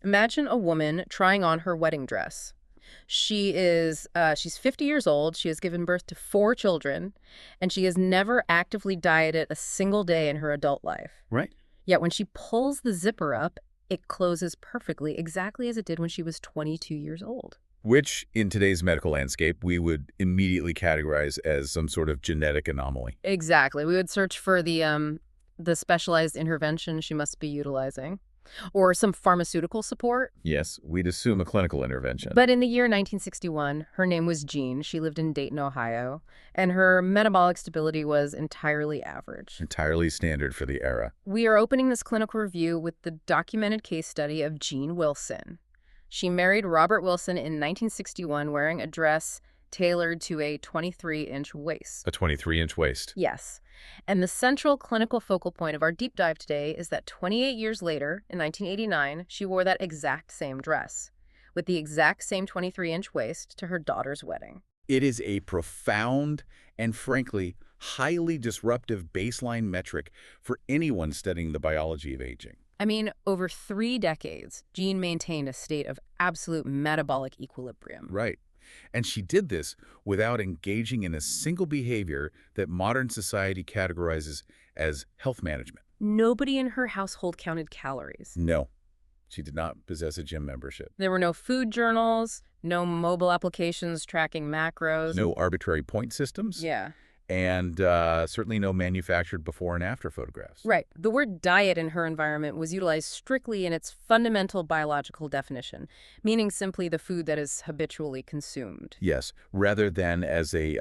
Imagine a woman trying on her wedding dress. She's 50 years old, she has given birth to 4 children, and she has never actively dieted a single day in her adult life. Right. Yet when she pulls the zipper up, it closes perfectly, exactly as it did when she was 22 years old. Which, in today's medical landscape, we would immediately categorize as some sort of genetic anomaly. Exactly. We would search for the specialized intervention she must be utilizing, or some pharmaceutical support. Yes, we'd assume a clinical intervention. But in the year 1961, her name was Jean. She lived in Dayton, Ohio, and her metabolic stability was entirely average. Entirely standard for the era. We are opening this clinical review with the documented case study of Jean Wilson. She married Robert Wilson in 1961 wearing a dress tailored to a 23-inch waist. A 23-inch waist. Yes. And the central clinical focal point of our deep dive today is that 28 years later, in 1989, she wore that exact same dress, with the exact same 23-inch waist to her daughter's wedding. It is a profound and, frankly, highly disruptive baseline metric for anyone studying the biology of aging. I mean, over 3 decades, Jean maintained a state of absolute metabolic equilibrium. Right. And she did this without engaging in a single behavior that modern society categorizes as health management. Nobody in her household counted calories. No, she did not possess a gym membership. There were no food journals, no mobile applications tracking macros. No arbitrary point systems. Yeah. And certainly no manufactured before and after photographs. Right. The word diet in her environment was utilized strictly in its fundamental biological definition, meaning simply the food that is habitually consumed. Yes, rather than as a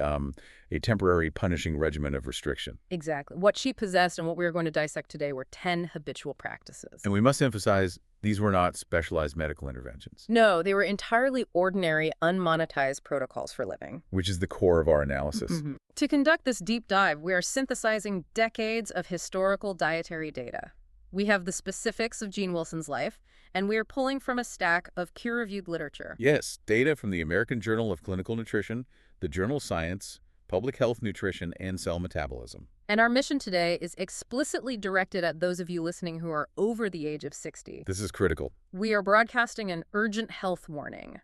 temporary punishing regimen of restriction. Exactly. What she possessed and what we are going to dissect today were 10 habitual practices. And we must emphasize these were not specialized medical interventions. No, they were entirely ordinary, unmonetized protocols for living. Which is the core of our analysis. To conduct this deep dive, we are synthesizing decades of historical dietary data. We have the specifics of Jean Wilson's life, and we are pulling from a stack of peer-reviewed literature. Yes, data from the American Journal of Clinical Nutrition, the Journal Science, Public Health Nutrition, and Cell Metabolism. And our mission today is explicitly directed at those of you listening who are over the age of 60. This is critical. We are broadcasting an urgent health warning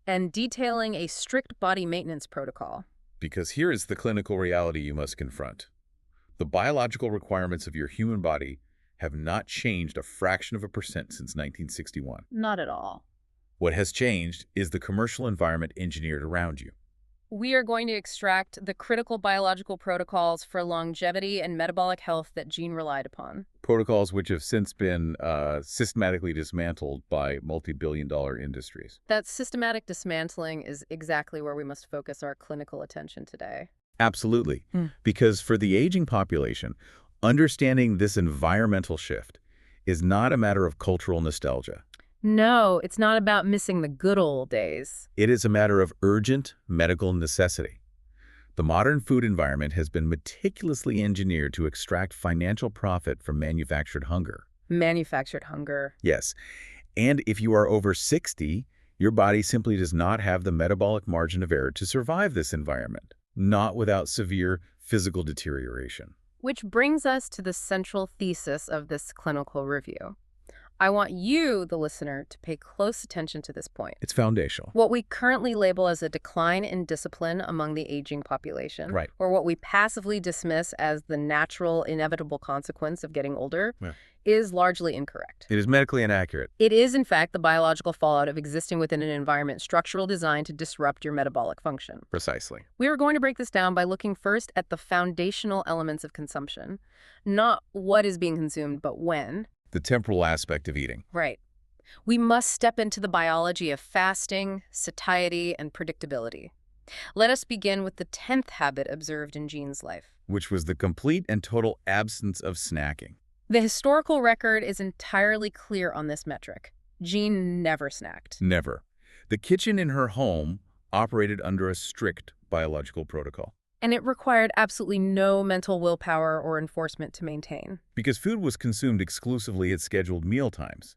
and detailing a strict body maintenance protocol. Because here is the clinical reality you must confront. The biological requirements of your human body have not changed a fraction of a percent since 1961. Not at all. What has changed is the commercial environment engineered around you. We are going to extract the critical biological protocols for longevity and metabolic health that Jean relied upon. Protocols which have since been systematically dismantled by multi-billion-dollar industries. That systematic dismantling is exactly where we must focus our clinical attention today. Absolutely. Because for the aging population, understanding this environmental shift is not a matter of cultural nostalgia. No, it's not about missing the good old days. It is a matter of urgent medical necessity. The modern food environment has been meticulously engineered to extract financial profit from manufactured hunger. Manufactured hunger. Yes. And if you are over 60, your body simply does not have the metabolic margin of error to survive this environment, not without severe physical deterioration. Which brings us to the central thesis of this clinical review. I want you, the listener, to pay close attention to this point. It's foundational. What we currently label as a decline in discipline among the aging population, Right. or what we passively dismiss as the natural, inevitable consequence of getting older, is largely incorrect. It is medically inaccurate. It is, in fact, the biological fallout of existing within an environment structurally designed to disrupt your metabolic function. Precisely. We are going to break this down by looking first at the foundational elements of consumption, not what is being consumed, but when. The temporal aspect of eating. Right. We must step into the biology of fasting, satiety, and predictability. Let us begin with the 10th habit observed in Jean's life, Which was the complete and total absence of snacking. The historical record is entirely clear on this metric. Jean never snacked. Never. The kitchen in her home operated under a strict biological protocol. And it required absolutely no mental willpower or enforcement to maintain. Because food was consumed exclusively at scheduled meal times.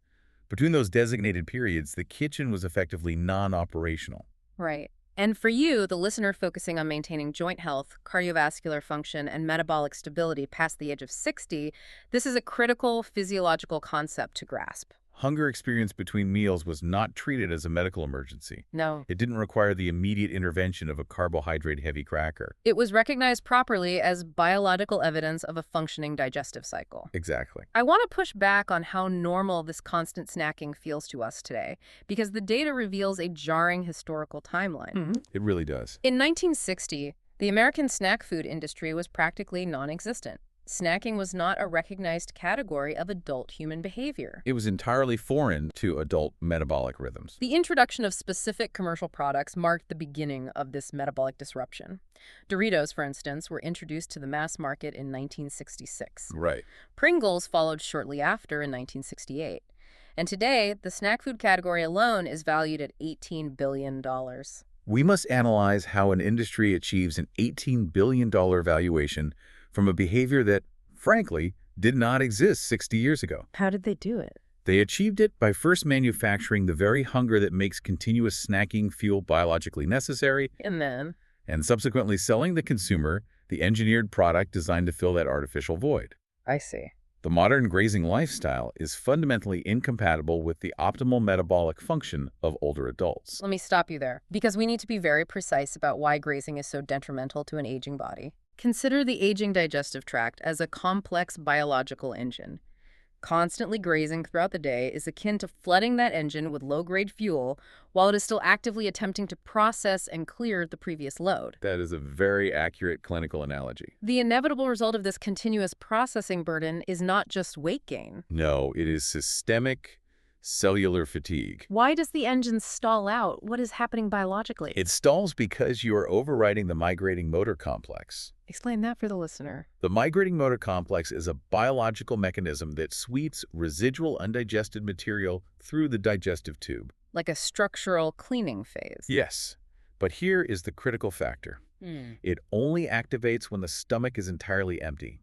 Between those designated periods, the kitchen was effectively non-operational. Right. And for you, the listener focusing on maintaining joint health, cardiovascular function, and metabolic stability past the age of 60, this is a critical physiological concept to grasp. Hunger experience between meals was not treated as a medical emergency. No. It didn't require the immediate intervention of a carbohydrate-heavy cracker. It was recognized properly as biological evidence of a functioning digestive cycle. Exactly. I want to push back on how normal this constant snacking feels to us today, because the data reveals a jarring historical timeline. It really does. In 1960, the American snack food industry was practically non-existent. Snacking was not a recognized category of adult human behavior. It was entirely foreign to adult metabolic rhythms. The introduction of specific commercial products marked the beginning of this metabolic disruption. Doritos, for instance, were introduced to the mass market in 1966. Right. Pringles followed shortly after in 1968. And today, the snack food category alone is valued at $18 billion. We must analyze how an industry achieves an $18 billion valuation from a behavior that, frankly, did not exist 60 years ago. How did they do it? They achieved it by first manufacturing the very hunger that makes continuous snacking feel biologically necessary, And subsequently selling the consumer the engineered product designed to fill that artificial void. I see. The modern grazing lifestyle is fundamentally incompatible with the optimal metabolic function of older adults. Let me stop you there, because we need to be very precise about why grazing is so detrimental to an aging body. Consider the aging digestive tract as a complex biological engine. Constantly grazing throughout the day is akin to flooding that engine with low-grade fuel while it is still actively attempting to process and clear the previous load. That is a very accurate clinical analogy. The inevitable result of this continuous processing burden is not just weight gain. No, it is systemic cellular fatigue. Why does the engine stall out? What is happening biologically? It stalls because you are overriding the migrating motor complex. Explain that for the listener. The migrating motor complex is a biological mechanism that sweeps residual undigested material through the digestive tube. Like a structural cleaning phase. Yes, but here is the critical factor. It only activates when the stomach is entirely empty.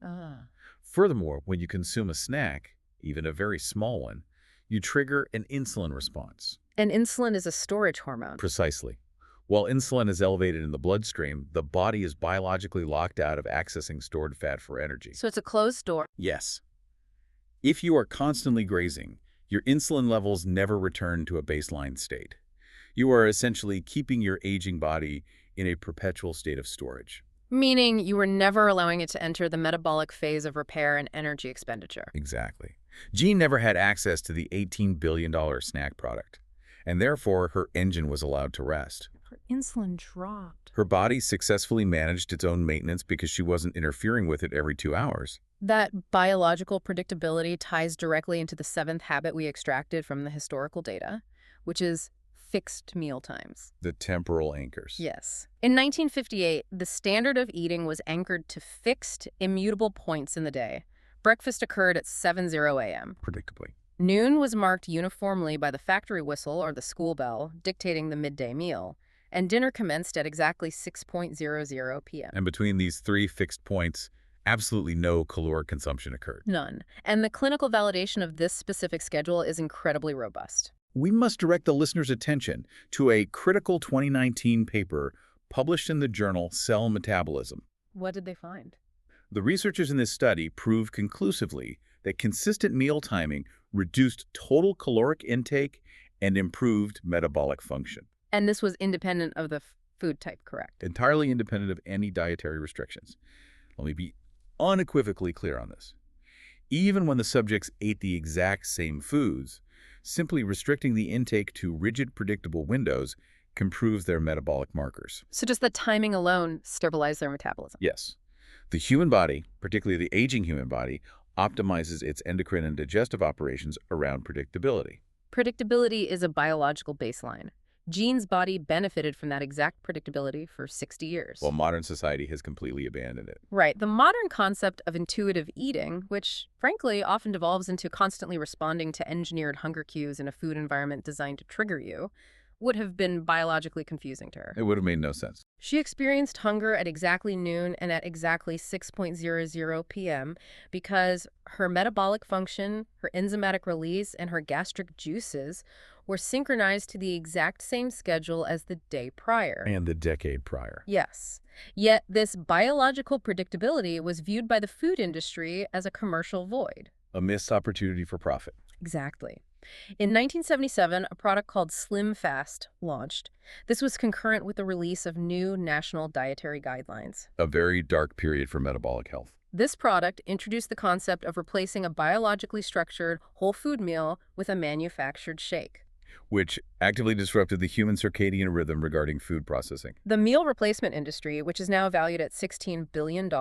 Furthermore, when you consume a snack, even a very small one, you trigger an insulin response. And insulin is a storage hormone. Precisely. While insulin is elevated in the bloodstream, the body is biologically locked out of accessing stored fat for energy. So it's a closed door. Yes. If you are constantly grazing, your insulin levels never return to a baseline state. You are essentially keeping your aging body in a perpetual state of storage. Meaning you were never allowing it to enter the metabolic phase of repair and energy expenditure. Exactly. Jean never had access to the $18 billion snack product, and therefore her engine was allowed to rest. Her insulin dropped. Her body successfully managed its own maintenance because she wasn't interfering with it every 2 hours. That biological predictability ties directly into the seventh habit we extracted from the historical data, which is fixed meal times. The temporal anchors. Yes. In 1958, the standard of eating was anchored to fixed, immutable points in the day. Breakfast occurred at 7:00 a.m. Predictably. Noon was marked uniformly by the factory whistle or the school bell, dictating the midday meal, and dinner commenced at exactly 6:00 p.m. And between these 3 fixed points, absolutely no caloric consumption occurred. None. And the clinical validation of this specific schedule is incredibly robust. We must direct the listener's attention to a critical 2019 paper published in the journal Cell Metabolism. What did they find? The researchers in this study proved conclusively that consistent meal timing reduced total caloric intake and improved metabolic function. And this was independent of the food type, correct? Entirely independent of any dietary restrictions. Let me be unequivocally clear on this. Even when the subjects ate the exact same foods, simply restricting the intake to rigid, predictable windows improves their metabolic markers. So just the timing alone stabilized their metabolism? Yes. The human body, particularly the aging human body, optimizes its endocrine and digestive operations around predictability. Predictability is a biological baseline. Jean's body benefited from that exact predictability for 60 years. While modern society has completely abandoned it. Right. The modern concept of intuitive eating, which frankly often devolves into constantly responding to engineered hunger cues in a food environment designed to trigger you, would have been biologically confusing to her. It would have made no sense. She experienced hunger at exactly noon and at exactly 6:00 p.m. because her metabolic function, her enzymatic release, and her gastric juices were synchronized to the exact same schedule as the day prior. And the decade prior. Yes. Yet this biological predictability was viewed by the food industry as a commercial void. A missed opportunity for profit. Exactly. In 1977, a product called Slim Fast launched. This was concurrent with the release of new national dietary guidelines. A very dark period for metabolic health. This product introduced the concept of replacing a biologically structured whole food meal with a manufactured shake. Which actively disrupted the human circadian rhythm regarding food processing. The meal replacement industry, which is now valued at $16 billion,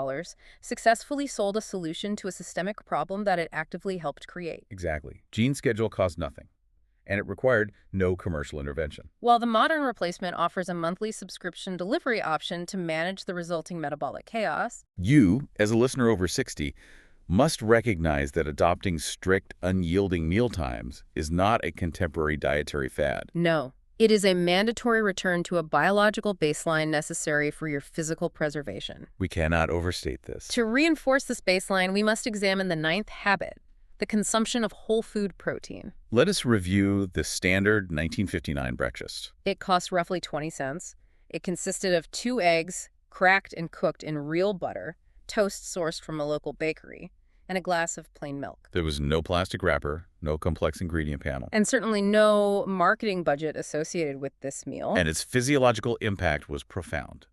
successfully sold a solution to a systemic problem that it actively helped create. Exactly. Gene schedule cost nothing, and it required no commercial intervention. While the modern replacement offers a monthly subscription delivery option to manage the resulting metabolic chaos, You, as a listener over 60, must recognize that adopting strict, unyielding meal times is not a contemporary dietary fad. no, it is a mandatory return to a biological baseline necessary for your physical preservation. We cannot overstate this. To reinforce this baseline, we must examine the ninth habit, the consumption of whole food protein. Let us review the standard 1959 breakfast. It cost roughly 20 cents. It consisted of 2 eggs, cracked and cooked in real butter, toast sourced from a local bakery, and a glass of plain milk. There was no plastic wrapper, no complex ingredient panel, And certainly no marketing budget associated with this meal. and its physiological impact was profound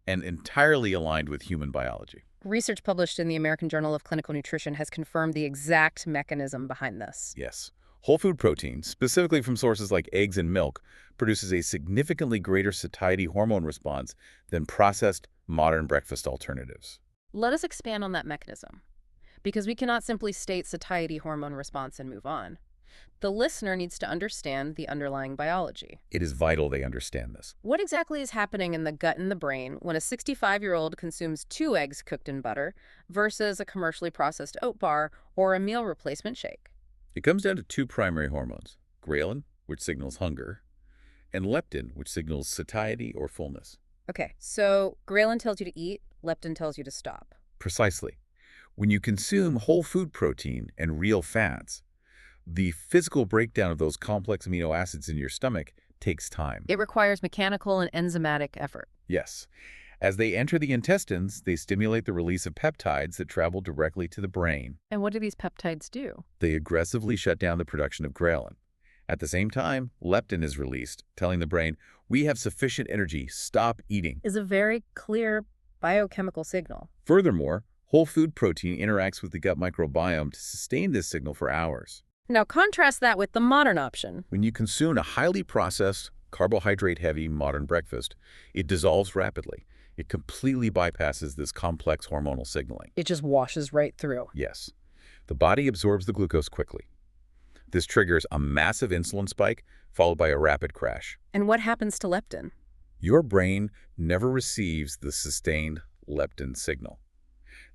and entirely aligned with human biology. Research published in the American Journal of Clinical Nutrition has confirmed the exact mechanism behind this. Yes. Whole food protein, specifically from sources like eggs and milk, produces a significantly greater satiety hormone response than processed modern breakfast alternatives. Let us expand on that mechanism, because we cannot simply state satiety hormone response and move on. The listener needs to understand the underlying biology. It is vital they understand this. What exactly is happening in the gut and the brain when a 65-year-old consumes 2 eggs cooked in butter versus a commercially processed oat bar or a meal replacement shake? It comes down to 2 primary hormones, ghrelin, which signals hunger, and leptin, which signals satiety or fullness. Okay, so ghrelin tells you to eat, leptin tells you to stop. Precisely. When you consume whole food protein and real fats, the physical breakdown of those complex amino acids in your stomach takes time. It requires mechanical and enzymatic effort. Yes. As they enter the intestines, they stimulate the release of peptides that travel directly to the brain. And what do these peptides do? They aggressively shut down the production of ghrelin. At the same time, leptin is released, telling the brain, we have sufficient energy, stop eating. Is a very clear biochemical signal. Furthermore, whole food protein interacts with the gut microbiome to sustain this signal for hours. Now contrast that with the modern option. When you consume a highly processed, carbohydrate-heavy modern breakfast, it dissolves rapidly. It completely bypasses this complex hormonal signaling. It just washes right through. Yes. The body absorbs the glucose quickly. This triggers a massive insulin spike, followed by a rapid crash. And what happens to leptin? Your brain never receives the sustained leptin signal.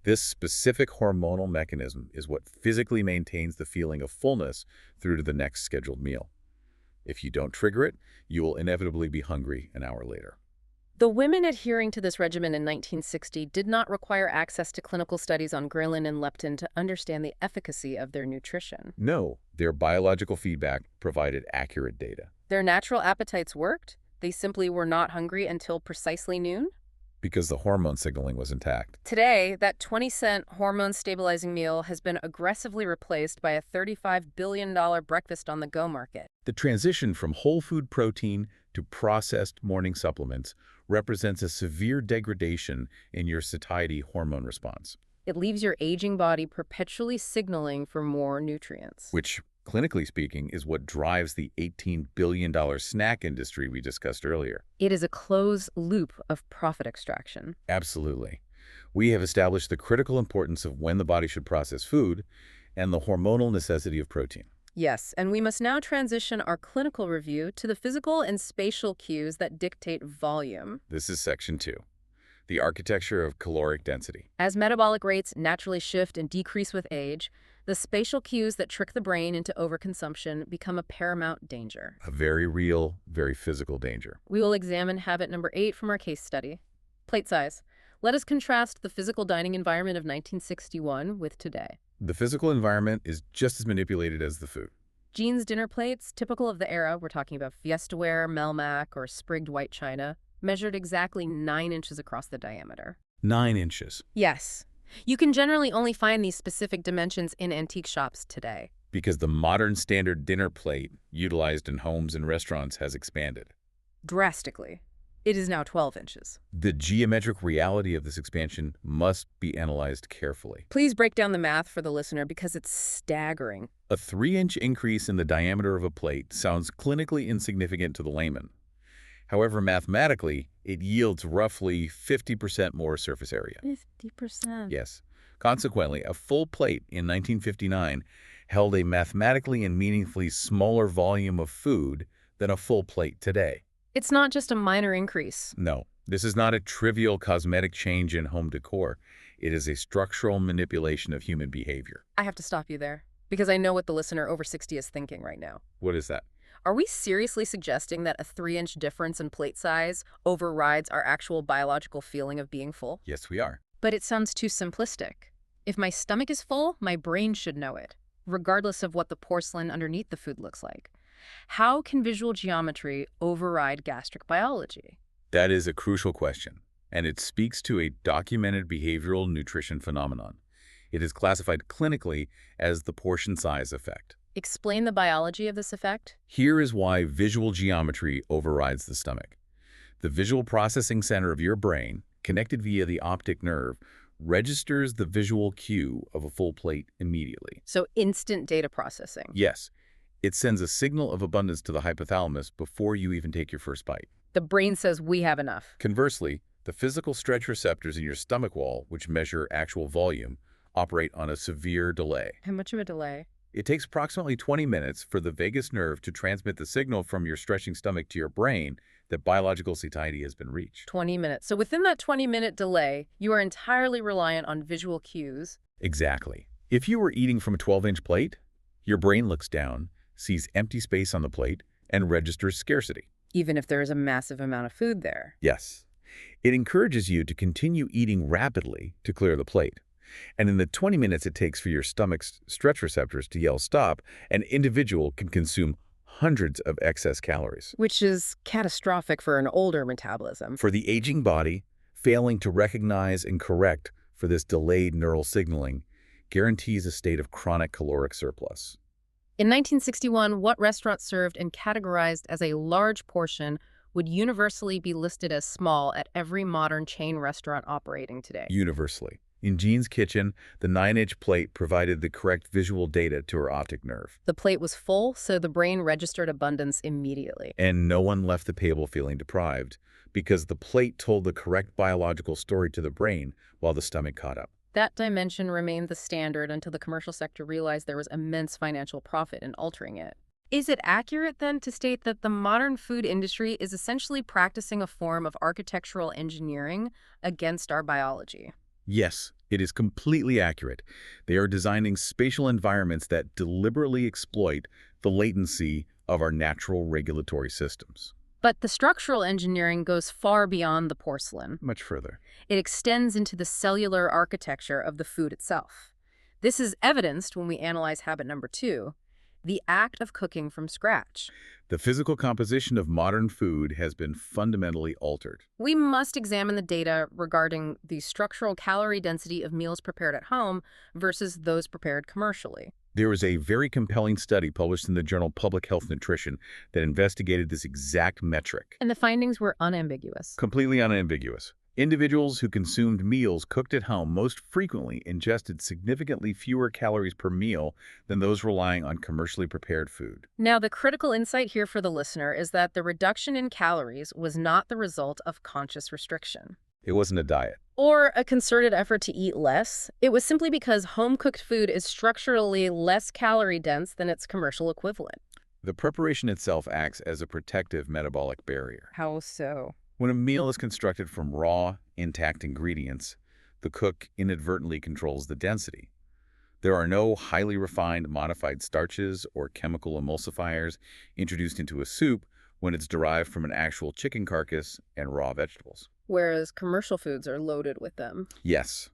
This specific hormonal mechanism is what physically maintains the feeling of fullness through to the next scheduled meal. If you don't trigger it, you will inevitably be hungry an hour later. The women adhering to this regimen in 1960 did not require access to clinical studies on ghrelin and leptin to understand the efficacy of their nutrition. No, their biological feedback provided accurate data. Their natural appetites worked. They simply were not hungry until precisely noon. Because the hormone signaling was intact. Today, that 20-cent hormone-stabilizing meal has been aggressively replaced by a $35 billion breakfast-on-the-go market. The transition from whole food protein to processed morning supplements represents a severe degradation in your satiety hormone response, It leaves your aging body perpetually signaling for more nutrients. which, clinically speaking, is what drives the $18 billion snack industry we discussed earlier. It is a closed loop of profit extraction. Absolutely. We have established the critical importance of when the body should process food and the hormonal necessity of protein. Yes, and we must now transition our clinical review to the physical and spatial cues that dictate volume. This is section 2, the architecture of caloric density. As metabolic rates naturally shift and decrease with age, the spatial cues that trick the brain into overconsumption become a paramount danger. A very real, very physical danger. We will examine habit number 8 from our case study. Plate size. Let us contrast the physical dining environment of 1961 with today. The physical environment is just as manipulated as the food. Jeans dinner plates, typical of the era, we're talking about Fiestaware, Melmac, or sprigged white china, measured exactly 9 inches across the diameter. 9 inches. Yes. You can generally only find these specific dimensions in antique shops today. Because the modern standard dinner plate utilized in homes and restaurants has expanded. Drastically. It is now 12 inches. The geometric reality of this expansion must be analyzed carefully. Please break down the math for the listener because it's staggering. A 3-inch increase in the diameter of a plate sounds clinically insignificant to the layman. However, mathematically, it yields roughly 50% more surface area. 50%. Yes. Consequently, a full plate in 1959 held a mathematically and meaningfully smaller volume of food than a full plate today. It's not just a minor increase. No, this is not a trivial cosmetic change in home decor. It is a structural manipulation of human behavior. I have to stop you there because I know what the listener over 60 is thinking right now. What is that? Are we seriously suggesting that a 3-inch difference in plate size overrides our actual biological feeling of being full? Yes, we are. But it sounds too simplistic. If my stomach is full, my brain should know it, regardless of what the porcelain underneath the food looks like. How can visual geometry override gastric biology? That is a crucial question, and it speaks to a documented behavioral nutrition phenomenon. It is classified clinically as the portion size effect. Explain the biology of this effect. Here is why visual geometry overrides the stomach. The visual processing center of your brain, connected via the optic nerve, registers the visual cue of a full plate immediately. So instant data processing. Yes, it sends a signal of abundance to the hypothalamus before you even take your first bite. The brain says we have enough. Conversely, the physical stretch receptors in your stomach wall, which measure actual volume, operate on a severe delay. How much of a delay? It takes approximately 20 minutes for the vagus nerve to transmit the signal from your stretching stomach to your brain that biological satiety has been reached. 20 minutes. So within that 20-minute delay, you are entirely reliant on visual cues. Exactly. If you were eating from a 12-inch plate, your brain looks down, sees empty space on the plate, and registers scarcity. Even if there is a massive amount of food there. Yes. It encourages you to continue eating rapidly to clear the plate. And in the 20 minutes it takes for your stomach's stretch receptors to yell stop, an individual can consume hundreds of excess calories. Which is catastrophic for an older metabolism. For the aging body, failing to recognize and correct for this delayed neural signaling guarantees a state of chronic caloric surplus. In 1961, what restaurants served and categorized as a large portion would universally be listed as small at every modern chain restaurant operating today. Universally. In Jean's kitchen, the 9-inch plate provided the correct visual data to her optic nerve. The plate was full, so the brain registered abundance immediately. And no one left the table feeling deprived, because the plate told the correct biological story to the brain while the stomach caught up. That dimension remained the standard until the commercial sector realized there was immense financial profit in altering it. Is it accurate, then, to state that the modern food industry is essentially practicing a form of architectural engineering against our biology? Yes, it is completely accurate. They are designing spatial environments that deliberately exploit the latency of our natural regulatory systems. But the structural engineering goes far beyond the porcelain. Much further. It extends into the cellular architecture of the food itself. This is evidenced when we analyze habit number 2, the act of cooking from scratch. The physical composition of modern food has been fundamentally altered. We must examine the data regarding the structural calorie density of meals prepared at home versus those prepared commercially. There was a very compelling study published in the journal Public Health Nutrition that investigated this exact metric. And the findings were unambiguous. Completely unambiguous. Individuals who consumed meals cooked at home most frequently ingested significantly fewer calories per meal than those relying on commercially prepared food. Now, the critical insight here for the listener is that the reduction in calories was not the result of conscious restriction. It wasn't a diet. Or a concerted effort to eat less. It was simply because home-cooked food is structurally less calorie-dense than its commercial equivalent. The preparation itself acts as a protective metabolic barrier. How so? When a meal is constructed from raw, intact ingredients, the cook inadvertently controls the density. There are no highly refined modified starches or chemical emulsifiers introduced into a soup when it's derived from an actual chicken carcass and raw vegetables. Whereas commercial foods are loaded with them. Yes.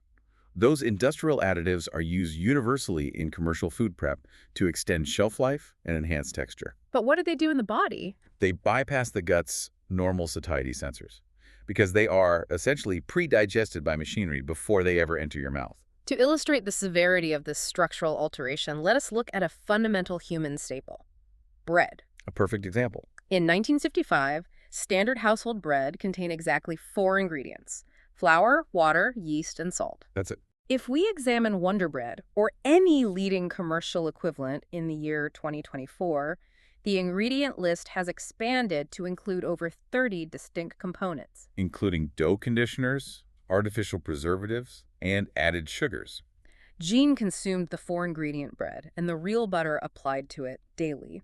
Those industrial additives are used universally in commercial food prep to extend shelf life and enhance texture. But what do they do in the body? They bypass the gut's normal satiety sensors because they are essentially pre-digested by machinery before they ever enter your mouth. To illustrate the severity of this structural alteration, let us look at a fundamental human staple: bread. A perfect example. In 1955, standard household bread contained exactly 4 ingredients: flour, water, yeast, and salt. That's it. If we examine Wonder Bread, or any leading commercial equivalent in the year 2024, the ingredient list has expanded to include over 30 distinct components. Including dough conditioners, artificial preservatives, and added sugars. Jean consumed the 4 ingredient bread and the real butter applied to it daily.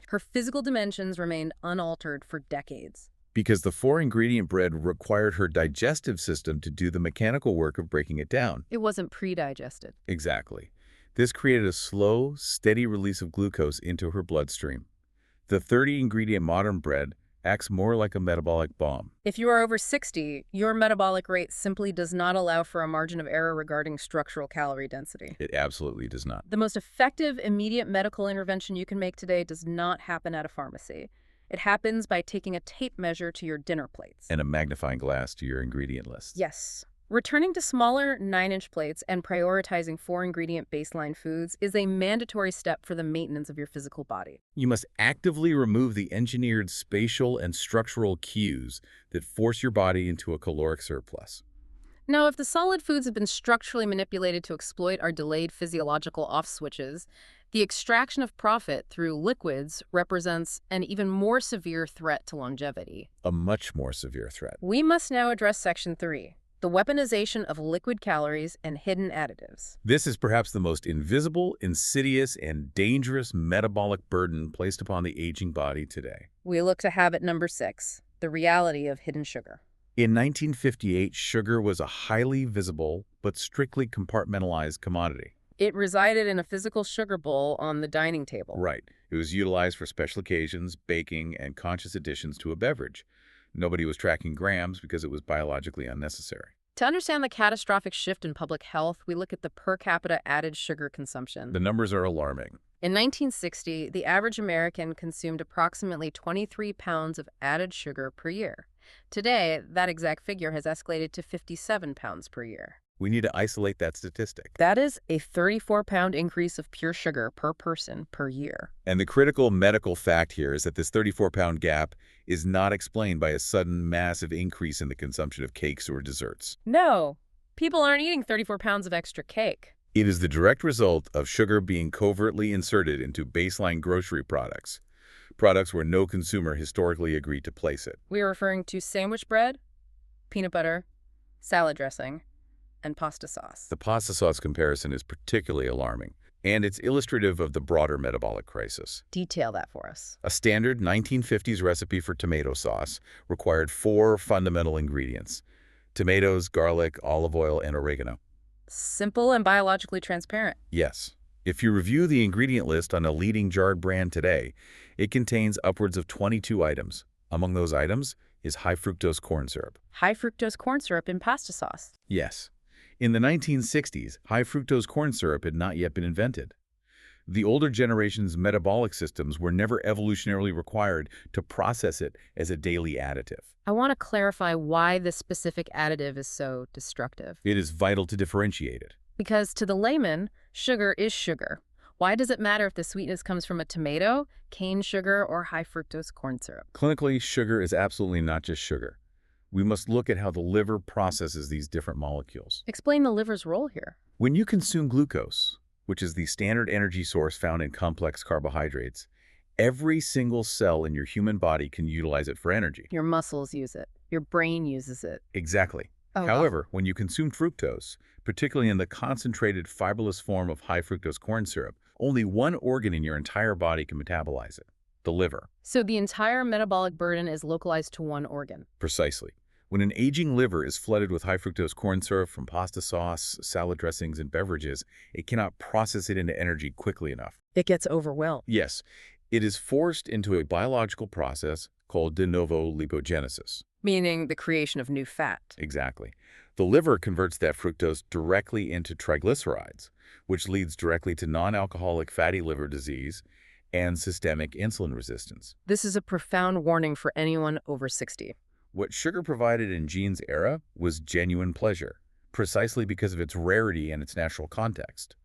Her physical dimensions remained unaltered for decades. Because the 4-ingredient bread required her digestive system to do the mechanical work of breaking it down. It wasn't pre-digested. Exactly. This created a slow, steady release of glucose into her bloodstream. The 30-ingredient modern bread acts more like a metabolic bomb. If you are over 60, your metabolic rate simply does not allow for a margin of error regarding structural calorie density. It absolutely does not. The most effective, immediate medical intervention you can make today does not happen at a pharmacy. It happens by taking a tape measure to your dinner plates. And a magnifying glass to your ingredient list. Yes. Returning to smaller 9-inch plates and prioritizing 4-ingredient baseline foods is a mandatory step for the maintenance of your physical body. You must actively remove the engineered spatial and structural cues that force your body into a caloric surplus. Now, if the solid foods have been structurally manipulated to exploit our delayed physiological off switches, the extraction of profit through liquids represents an even more severe threat to longevity. A much more severe threat. We must now address Section 3. The weaponization of liquid calories and hidden additives. This is perhaps the most invisible, insidious, and dangerous metabolic burden placed upon the aging body today. We look to habit number 6, the reality of hidden sugar. In 1958, sugar was a highly visible but strictly compartmentalized commodity. It resided in a physical sugar bowl on the dining table. Right. It was utilized for special occasions, baking, and conscious additions to a beverage. Nobody was tracking grams because it was biologically unnecessary. To understand the catastrophic shift in public health, we look at the per capita added sugar consumption. The numbers are alarming. In 1960, the average American consumed approximately 23 pounds of added sugar per year. Today, that exact figure has escalated to 57 pounds per year. We need to isolate that statistic. That is a 34-pound increase of pure sugar per person per year. And the critical medical fact here is that this 34-pound gap is not explained by a sudden massive increase in the consumption of cakes or desserts. No, people aren't eating 34 pounds of extra cake. It is the direct result of sugar being covertly inserted into baseline grocery products, products where no consumer historically agreed to place it. We are referring to sandwich bread, peanut butter, salad dressing, and pasta sauce. The pasta sauce comparison is particularly alarming, and it's illustrative of the broader metabolic crisis. Detail that for us. A standard 1950s recipe for tomato sauce required 4 fundamental ingredients: tomatoes, garlic, olive oil, and oregano. Simple and biologically transparent. Yes. If you review the ingredient list on a leading jarred brand today, it contains upwards of 22 items. Among those items is high fructose corn syrup. High fructose corn syrup in pasta sauce. Yes. In the 1960s, high fructose corn syrup had not yet been invented. The older generation's metabolic systems were never evolutionarily required to process it as a daily additive. I want to clarify why this specific additive is so destructive. It is vital to differentiate it. Because to the layman, sugar is sugar. Why does it matter if the sweetness comes from a tomato, cane sugar, or high fructose corn syrup? Clinically, sugar is absolutely not just sugar. We must look at how the liver processes these different molecules. Explain the liver's role here. When you consume glucose, which is the standard energy source found in complex carbohydrates, every single cell in your human body can utilize it for energy. Your muscles use it. Your brain uses it. Exactly. Oh, However, when you consume fructose, particularly in the concentrated fibrous form of high fructose corn syrup, only one organ in your entire body can metabolize it: the liver. So the entire metabolic burden is localized to one organ. Precisely. When an aging liver is flooded with high fructose corn syrup from pasta sauce, salad dressings, and beverages, it cannot process it into energy quickly enough. It gets overwhelmed. Yes, it is forced into a biological process called de novo lipogenesis. Meaning the creation of new fat. Exactly. The liver converts that fructose directly into triglycerides, which leads directly to non-alcoholic fatty liver disease and systemic insulin resistance. This is a profound warning for anyone over 60. What sugar provided in Jean's era was genuine pleasure, precisely because of its rarity and its natural context. Huh.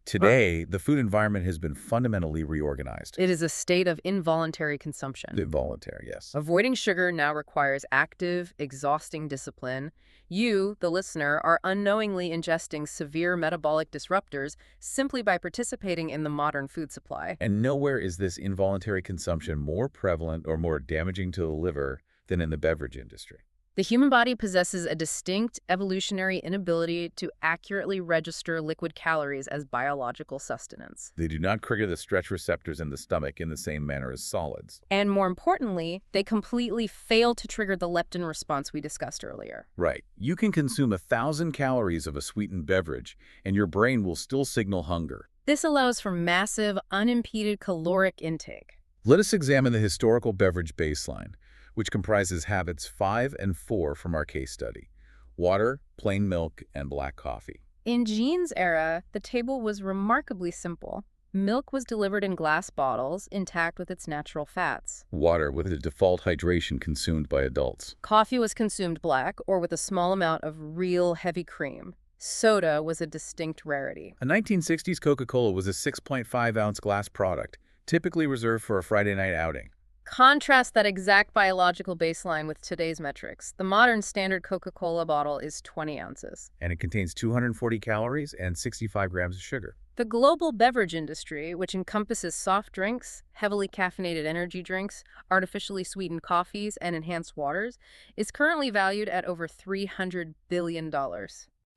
Today, the food environment has been fundamentally reorganized. It is a state of involuntary consumption. Involuntary, yes. Avoiding sugar now requires active, exhausting discipline. You, the listener, are unknowingly ingesting severe metabolic disruptors simply by participating in the modern food supply. And nowhere is this involuntary consumption more prevalent or more damaging to the liver than in the beverage industry. The human body possesses a distinct evolutionary inability to accurately register liquid calories as biological sustenance. They do not trigger the stretch receptors in the stomach in the same manner as solids. And more importantly, they completely fail to trigger the leptin response we discussed earlier. Right. You can consume 1,000 calories of a sweetened beverage, and your brain will still signal hunger. This allows for massive, unimpeded caloric intake. Let us examine the historical beverage baseline, which comprises habits 5 and 4 from our case study: water, plain milk, and black coffee. In Jean's era, the table was remarkably simple. Milk was delivered in glass bottles, intact with its natural fats. Water with a default hydration consumed by adults. Coffee was consumed black or with a small amount of real heavy cream. Soda was a distinct rarity. A 1960s Coca-Cola was a 6.5-ounce glass product, typically reserved for a Friday night outing. Contrast that exact biological baseline with today's metrics. The modern standard Coca-Cola bottle is 20 ounces. And it contains 240 calories and 65 grams of sugar. The global beverage industry, which encompasses soft drinks, heavily caffeinated energy drinks, artificially sweetened coffees, and enhanced waters, is currently valued at over $300 billion.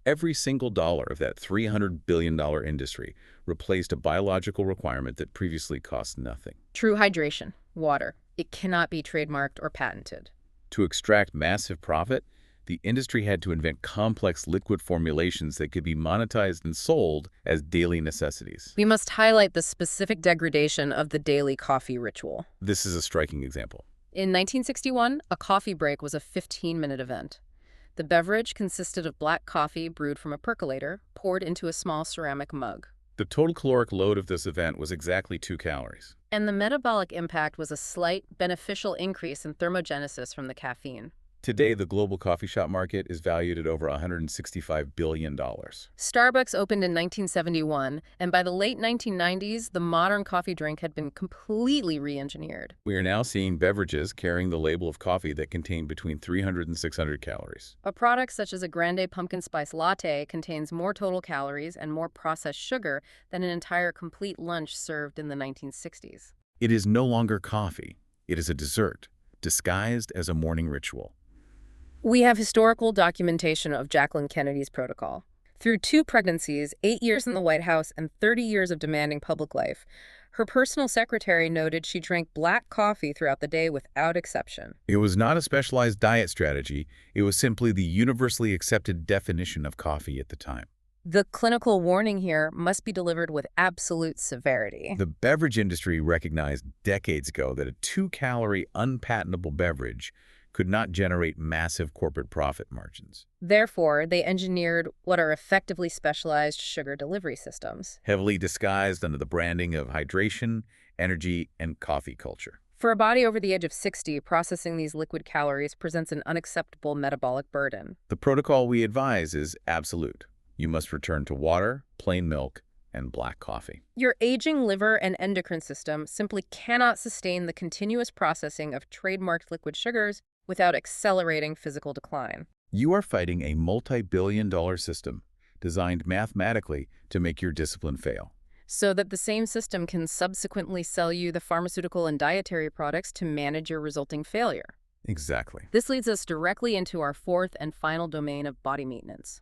Every single dollar of that $300 billion industry replaced a biological requirement that previously cost nothing. True hydration, water. It cannot be trademarked or patented. To extract massive profit, the industry had to invent complex liquid formulations that could be monetized and sold as daily necessities. We must highlight the specific degradation of the daily coffee ritual. This is a striking example. In 1961, a coffee break was a 15-minute event. The beverage consisted of black coffee brewed from a percolator, poured into a small ceramic mug. The total caloric load of this event was exactly 2 calories. And the metabolic impact was a slight, beneficial increase in thermogenesis from the caffeine. Today, the global coffee shop market is valued at over $165 billion. Starbucks opened in 1971, and by the late 1990s, the modern coffee drink had been completely re-engineered. We are now seeing beverages carrying the label of coffee that contain between 300 and 600 calories. A product such as a grande pumpkin spice latte contains more total calories and more processed sugar than an entire complete lunch served in the 1960s. It is no longer coffee. It is a dessert, disguised as a morning ritual. We have historical documentation of Jacqueline Kennedy's protocol. Through 2 pregnancies, 8 years in the White House, and 30 years of demanding public life, her personal secretary noted she drank black coffee throughout the day without exception. It was not a specialized diet strategy. It was simply the universally accepted definition of coffee at the time. The clinical warning here must be delivered with absolute severity. The beverage industry recognized decades ago that a 2-calorie unpatentable beverage could not generate massive corporate profit margins. Therefore, they engineered what are effectively specialized sugar delivery systems. Heavily disguised under the branding of hydration, energy, and coffee culture. For a body over the age of 60, processing these liquid calories presents an unacceptable metabolic burden. The protocol we advise is absolute. You must return to water, plain milk, and black coffee. Your aging liver and endocrine system simply cannot sustain the continuous processing of trademarked liquid sugars without accelerating physical decline. You are fighting a multi-billion-dollar system designed mathematically to make your discipline fail. So that the same system can subsequently sell you the pharmaceutical and dietary products to manage your resulting failure. Exactly. This leads us directly into our 4th and final domain of body maintenance: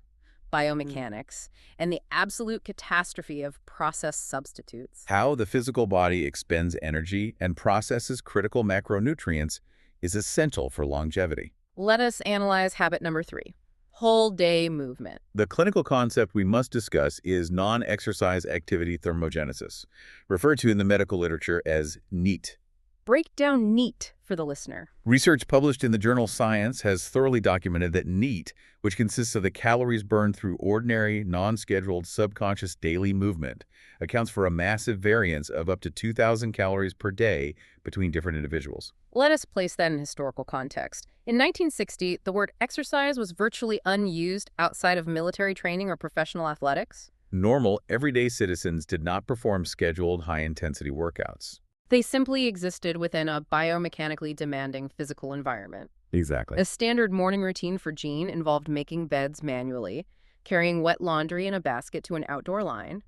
biomechanics, and the absolute catastrophe of processed substitutes. How the physical body expends energy and processes critical macronutrients is essential for longevity. Let us analyze habit number 3, whole day movement. The clinical concept we must discuss is non-exercise activity thermogenesis, referred to in the medical literature as NEAT. Break down NEAT for the listener. Research published in the journal Science has thoroughly documented that NEAT, which consists of the calories burned through ordinary, non-scheduled, subconscious daily movement, accounts for a massive variance of up to 2,000 calories per day between different individuals. Let us place that in historical context. In 1960, the word exercise was virtually unused outside of military training or professional athletics. Normal, everyday citizens did not perform scheduled, high-intensity workouts. They simply existed within a biomechanically demanding physical environment. Exactly. A standard morning routine for Jean involved making beds manually, carrying wet laundry in a basket to an outdoor line,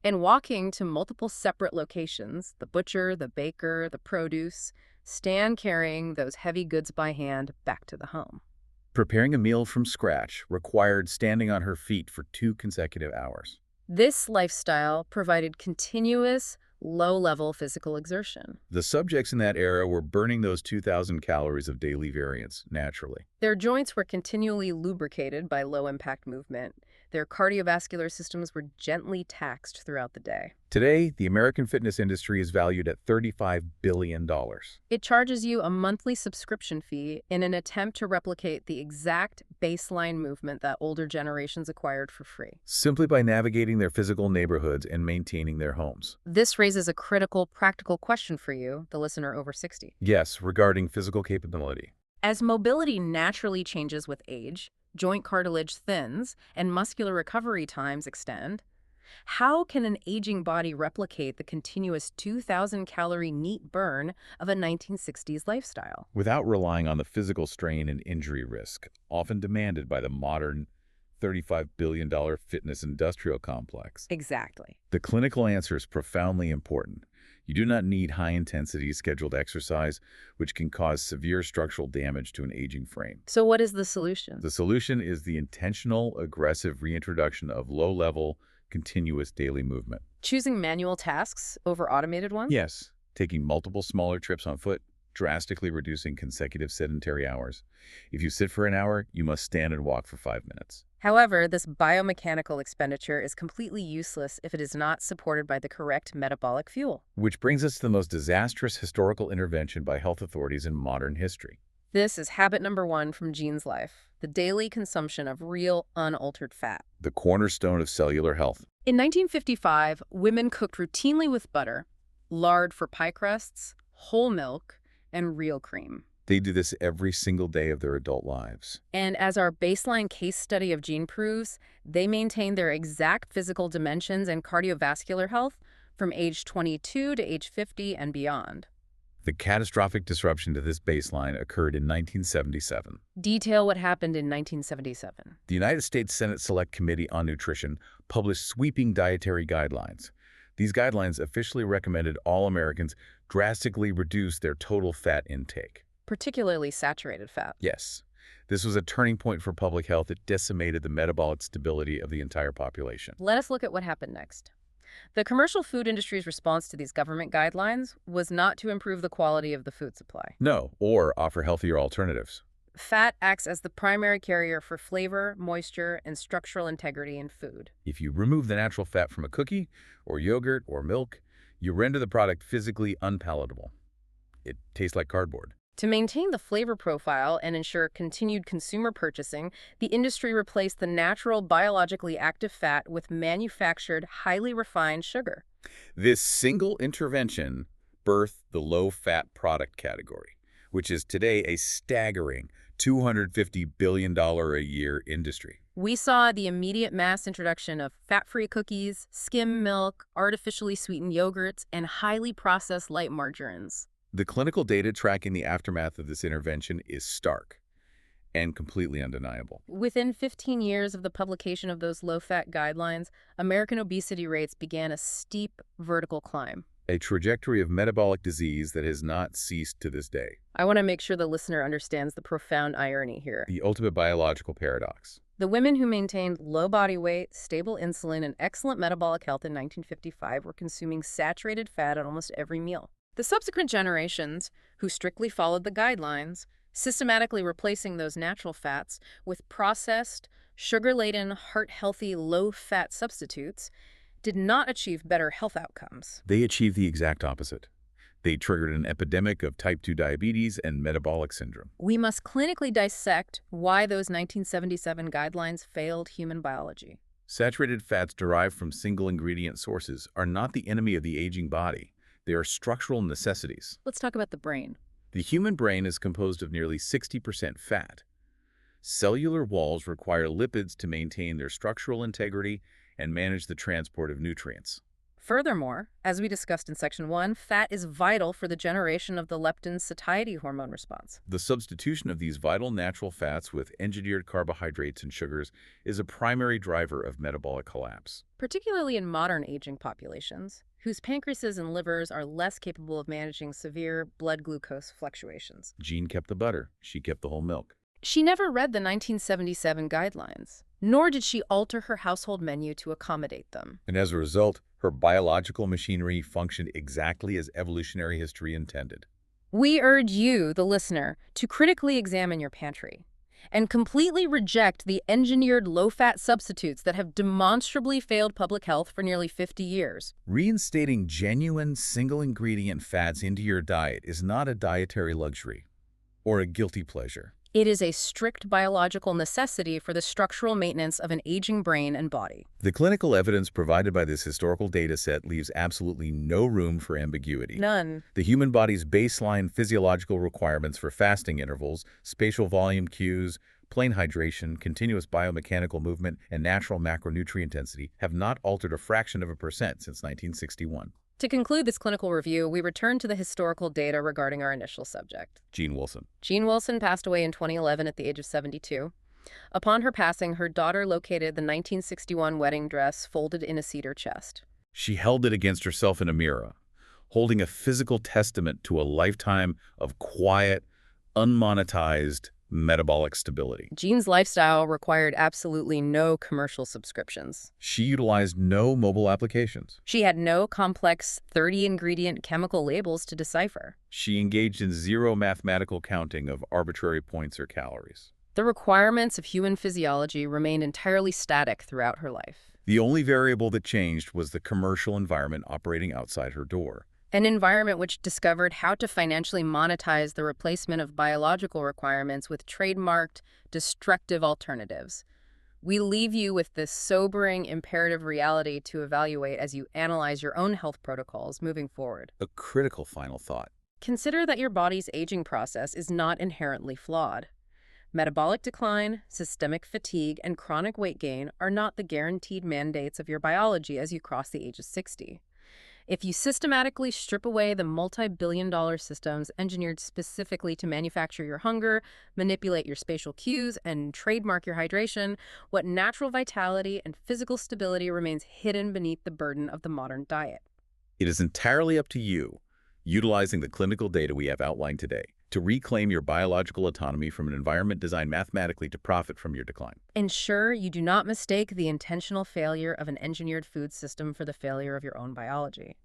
and walking to multiple separate locations, the butcher, the baker, the produce, stand carrying those heavy goods by hand back to the home. Preparing a meal from scratch required standing on her feet for 2 consecutive hours. This lifestyle provided continuous, low-level physical exertion. The subjects in that era were burning those 2,000 calories of daily variance naturally. Their joints were continually lubricated by low-impact movement. Their cardiovascular systems were gently taxed throughout the day. Today, the American fitness industry is valued at $35 billion. It charges you a monthly subscription fee in an attempt to replicate the exact baseline movement that older generations acquired for free. Simply by navigating their physical neighborhoods and maintaining their homes. This raises a critical, practical question for you, the listener over 60. Yes, regarding physical capability. As mobility naturally changes with age, joint cartilage thins, and muscular recovery times extend, how can an aging body replicate the continuous 2,000-calorie NEAT burn of a 1960s lifestyle? Without relying on the physical strain and injury risk, often demanded by the modern $35 billion fitness industrial complex. Exactly. The clinical answer is profoundly important. You do not need high-intensity scheduled exercise, which can cause severe structural damage to an aging frame. So what is the solution? The solution is the intentional, aggressive reintroduction of low-level, continuous daily movement. Choosing manual tasks over automated ones? Yes, taking multiple smaller trips on foot, drastically reducing consecutive sedentary hours. If you sit for an hour, you must stand and walk for 5 minutes. However, this biomechanical expenditure is completely useless if it is not supported by the correct metabolic fuel. Which brings us to the most disastrous historical intervention by health authorities in modern history. This is habit number 1 from Jean's life, the daily consumption of real, unaltered fat. The cornerstone of cellular health. In 1955, women cooked routinely with butter, lard for pie crusts, whole milk, and real cream. They do this every single day of their adult lives. And as our baseline case study of Jean proves, they maintain their exact physical dimensions and cardiovascular health from age 22 to age 50 and beyond. The catastrophic disruption to this baseline occurred in 1977. Detail what happened in 1977. The United States Senate Select Committee on Nutrition published sweeping dietary guidelines. These guidelines officially recommended all Americans drastically reduce their total fat intake. Particularly saturated fat. Yes, this was a turning point for public health that decimated the metabolic stability of the entire population. Let us look at what happened next. The commercial food industry's response to these government guidelines was not to improve the quality of the food supply. No, or offer healthier alternatives. Fat acts as the primary carrier for flavor, moisture, and structural integrity in food. If you remove the natural fat from a cookie, or yogurt, or milk, you render the product physically unpalatable. It tastes like cardboard. To maintain the flavor profile and ensure continued consumer purchasing, the industry replaced the natural biologically active fat with manufactured, highly refined sugar. This single intervention birthed the low-fat product category, which is today a staggering $250 billion a year industry. We saw the immediate mass introduction of fat-free cookies, skim milk, artificially sweetened yogurts, and highly processed light margarines. The clinical data tracking the aftermath of this intervention is stark and completely undeniable. Within 15 years of the publication of those low-fat guidelines, American obesity rates began a steep vertical climb. A trajectory of metabolic disease that has not ceased to this day. I want to make sure the listener understands the profound irony here. The ultimate biological paradox. The women who maintained low body weight, stable insulin, and excellent metabolic health in 1955 were consuming saturated fat at almost every meal. The subsequent generations, who strictly followed the guidelines, systematically replacing those natural fats with processed, sugar-laden, heart-healthy, low-fat substitutes, did not achieve better health outcomes. They achieved the exact opposite. They triggered an epidemic of type 2 diabetes and metabolic syndrome. We must clinically dissect why those 1977 guidelines failed human biology. Saturated fats derived from single-ingredient sources are not the enemy of the aging body. They are structural necessities. Let's talk about the brain. The human brain is composed of nearly 60% fat. Cellular walls require lipids to maintain their structural integrity and manage the transport of nutrients. Furthermore, as we discussed in Section 1, fat is vital for the generation of the leptin-satiety hormone response. The substitution of these vital natural fats with engineered carbohydrates and sugars is a primary driver of metabolic collapse. Particularly in modern aging populations, whose pancreases and livers are less capable of managing severe blood glucose fluctuations. Jean kept the butter. She kept the whole milk. She never read the 1977 guidelines, nor did she alter her household menu to accommodate them. And as a result, her biological machinery functioned exactly as evolutionary history intended. We urge you, the listener, to critically examine your pantry and completely reject the engineered low-fat substitutes that have demonstrably failed public health for nearly 50 years. Reinstating genuine single-ingredient fats into your diet is not a dietary luxury or a guilty pleasure. It is a strict biological necessity for the structural maintenance of an aging brain and body. The clinical evidence provided by this historical data set leaves absolutely no room for ambiguity. None. The human body's baseline physiological requirements for fasting intervals, spatial volume cues, plain hydration, continuous biomechanical movement, and natural macronutrient density have not altered a fraction of a percent since 1961. To conclude this clinical review, we return to the historical data regarding our initial subject. Jean Wilson. Jean Wilson passed away in 2011 at the age of 72. Upon her passing, her daughter located the 1961 wedding dress folded in a cedar chest. She held it against herself in a mirror, holding a physical testament to a lifetime of quiet, unmonetized metabolic stability. Jean's lifestyle required absolutely no commercial subscriptions. She utilized no mobile applications. She had no complex 30-ingredient chemical labels to decipher. She engaged in zero mathematical counting of arbitrary points or calories. The requirements of human physiology remained entirely static throughout her life. The only variable that changed was the commercial environment operating outside her door. An environment which discovered how to financially monetize the replacement of biological requirements with trademarked, destructive alternatives. We leave you with this sobering, imperative reality to evaluate as you analyze your own health protocols moving forward. A critical final thought. Consider that your body's aging process is not inherently flawed. Metabolic decline, systemic fatigue, and chronic weight gain are not the guaranteed mandates of your biology as you cross the age of 60. If you systematically strip away the multi-billion-dollar systems engineered specifically to manufacture your hunger, manipulate your spatial cues, and trademark your hydration, what natural vitality and physical stability remains hidden beneath the burden of the modern diet? It is entirely up to you, utilizing the clinical data we have outlined today, to reclaim your biological autonomy from an environment designed mathematically to profit from your decline. Ensure you do not mistake the intentional failure of an engineered food system for the failure of your own biology.